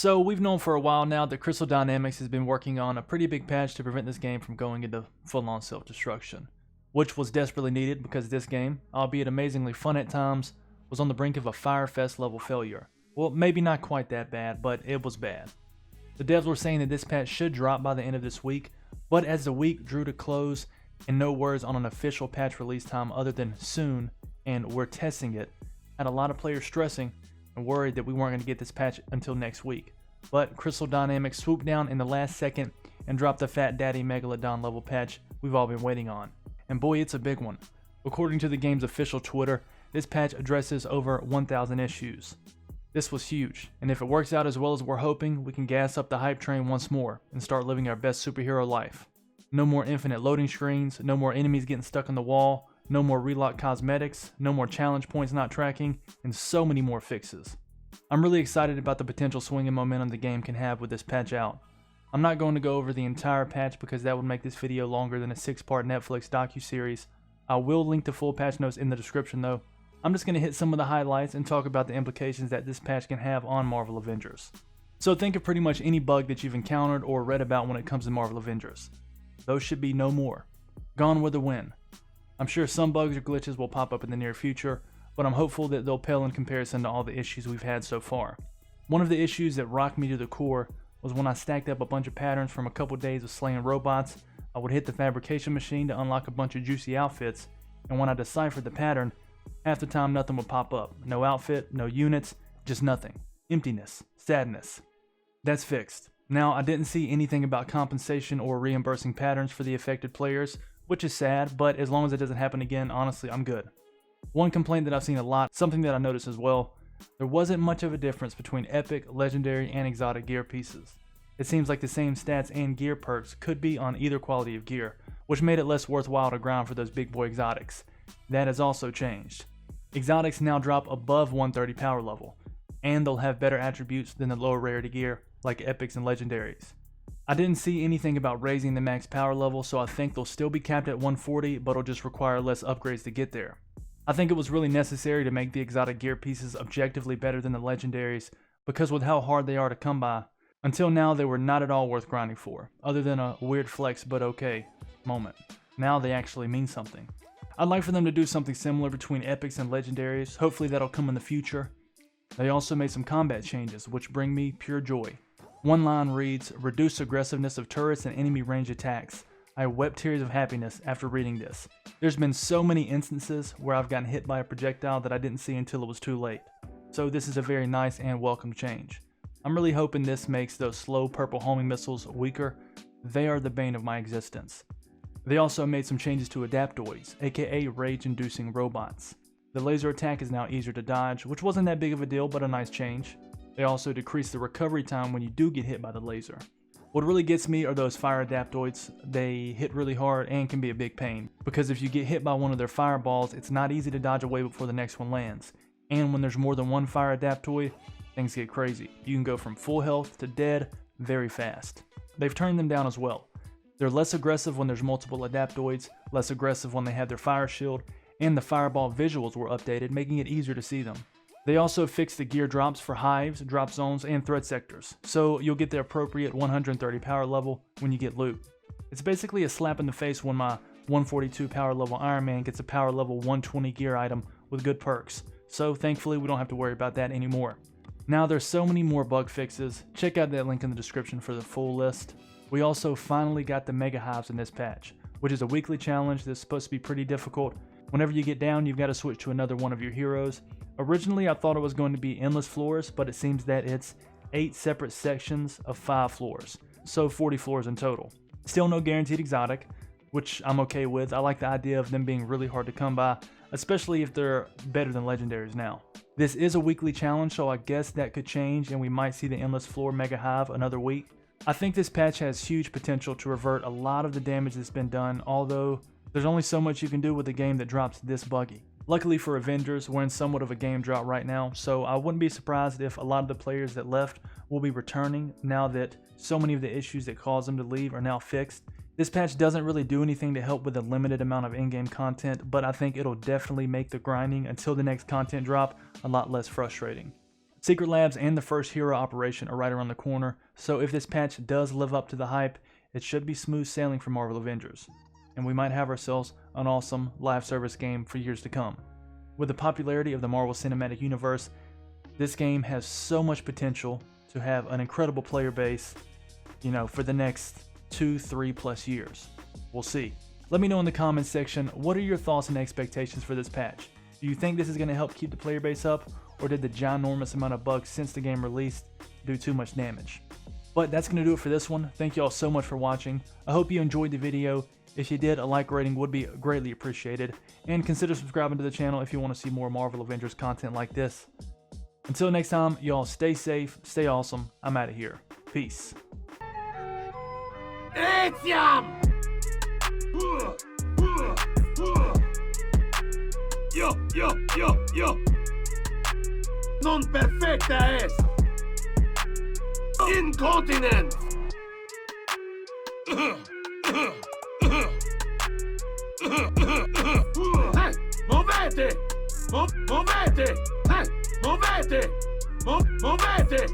So we've known for a while now that Crystal Dynamics has been working on a pretty big patch to prevent this game from going into full-on self-destruction, which was desperately needed because this game, albeit amazingly fun at times, was on the brink of a Firefest level failure. Well, maybe not quite that bad, but it was bad. The devs were saying that this patch should drop by the end of this week, but as the week drew to close and no words on an official patch release time other than soon and we're testing it, had a lot of players stressing and worried that we weren't going to get this patch until next week. But Crystal Dynamics swooped down in the last second and dropped the Fat Daddy Megalodon level patch we've all been waiting on. And boy, it's a big one. According to the game's official Twitter, this patch addresses over 1,000 issues. This was huge, and if it works out as well as we're hoping, we can gas up the hype train once more and start living our best superhero life. No more infinite loading screens, no more enemies getting stuck in the wall, no more relock cosmetics, no more challenge points not tracking, and so many more fixes. I'm really excited about the potential swing in momentum the game can have with this patch out. I'm not going to go over the entire patch because that would make this video longer than a 6-part Netflix docuseries. I will link the full patch notes in the description though. I'm just going to hit some of the highlights and talk about the implications that this patch can have on Marvel Avengers. So think of pretty much any bug that you've encountered or read about when it comes to Marvel Avengers. Those should be no more. Gone with the wind. I'm sure some bugs or glitches will pop up in the near future, but I'm hopeful that they'll pale in comparison to all the issues we've had so far. One of the issues that rocked me to the core was when I stacked up a bunch of patterns from a couple days of slaying robots. I would hit the fabrication machine to unlock a bunch of juicy outfits, and when I deciphered the pattern, half the time nothing would pop up. No outfit, no units, just nothing. Emptiness, sadness. That's fixed. Now, I didn't see anything about compensation or reimbursing patterns for the affected players, which is sad, but as long as it doesn't happen again, honestly, I'm good. One complaint that I've seen a lot, something that I noticed as well, there wasn't much of a difference between epic, legendary, and exotic gear pieces. It seems like the same stats and gear perks could be on either quality of gear, which made it less worthwhile to grind for those big boy exotics. That has also changed. Exotics now drop above 130 power level, and they'll have better attributes than the lower rarity gear like epics and legendaries. I didn't see anything about raising the max power level, so I think they'll still be capped at 140, but it'll just require less upgrades to get there. I think it was really necessary to make the exotic gear pieces objectively better than the legendaries, because with how hard they are to come by, until now they were not at all worth grinding for, other than a weird flex but okay moment. Now they actually mean something. I'd like for them to do something similar between epics and legendaries, hopefully that'll come in the future. They also made some combat changes, which bring me pure joy. One line reads, "Reduce aggressiveness of turrets and enemy range attacks." I wept tears of happiness after reading this. There's been so many instances where I've gotten hit by a projectile that I didn't see until it was too late. So this is a very nice and welcome change. I'm really hoping this makes those slow purple homing missiles weaker. They are the bane of my existence. They also made some changes to adaptoids, aka rage-inducing robots. The laser attack is now easier to dodge, which wasn't that big of a deal, but a nice change. They also decrease the recovery time when you do get hit by the laser. What really gets me are those fire adaptoids. They hit really hard and can be a big pain, because if you get hit by one of their fireballs, it's not easy to dodge away before the next one lands. And when there's more than one fire adaptoid, things get crazy. You can go from full health to dead very fast. They've turned them down as well. They're less aggressive when there's multiple adaptoids, less aggressive when they have their fire shield, and the fireball visuals were updated, making it easier to see them. They also fixed the gear drops for hives, drop zones, and threat sectors, so you'll get the appropriate 130 power level when you get loot. It's basically a slap in the face when my 142 power level Iron Man gets a power level 120 gear item with good perks, so thankfully we don't have to worry about that anymore. Now there's so many more bug fixes, check out that link in the description for the full list. We also finally got the mega hives in this patch, which is a weekly challenge that's supposed to be pretty difficult. Whenever you get down, you've got to switch to another one of your heroes. Originally, I thought it was going to be endless floors, but it seems that it's 8 separate sections of 5 floors, so 40 floors in total. Still no guaranteed exotic, which I'm okay with. I like the idea of them being really hard to come by, especially if they're better than legendaries now. This is a weekly challenge, so I guess that could change and we might see the endless floor mega hive another week. I think this patch has huge potential to revert a lot of the damage that's been done, although there's only so much you can do with a game that drops this buggy. Luckily for Avengers, we're in somewhat of a game drought right now, so I wouldn't be surprised if a lot of the players that left will be returning now that so many of the issues that caused them to leave are now fixed. This patch doesn't really do anything to help with the limited amount of in-game content, but I think it'll definitely make the grinding until the next content drop a lot less frustrating. Secret Labs and the first hero operation are right around the corner, so if this patch does live up to the hype, it should be smooth sailing for Marvel Avengers, and we might have ourselves an awesome live service game for years to come. With the popularity of the Marvel Cinematic Universe, this game has so much potential to have an incredible player base, for the next 2-3+ years. We'll see. Let me know in the comments section, what are your thoughts and expectations for this patch? Do you think this is going to help keep the player base up, or did the ginormous amount of bugs since the game released do too much damage? But that's going to do it for this one. Thank you all so much for watching. I hope you enjoyed the video. If you did, a like rating would be greatly appreciated. And consider subscribing to the channel if you want to see more Marvel Avengers content like this. Until next time, y'all stay safe, stay awesome. I'm out of here. Peace. Yo. Non perfecta es. Incontinent. Hey, movete. Movete. Hey, movete. Movete.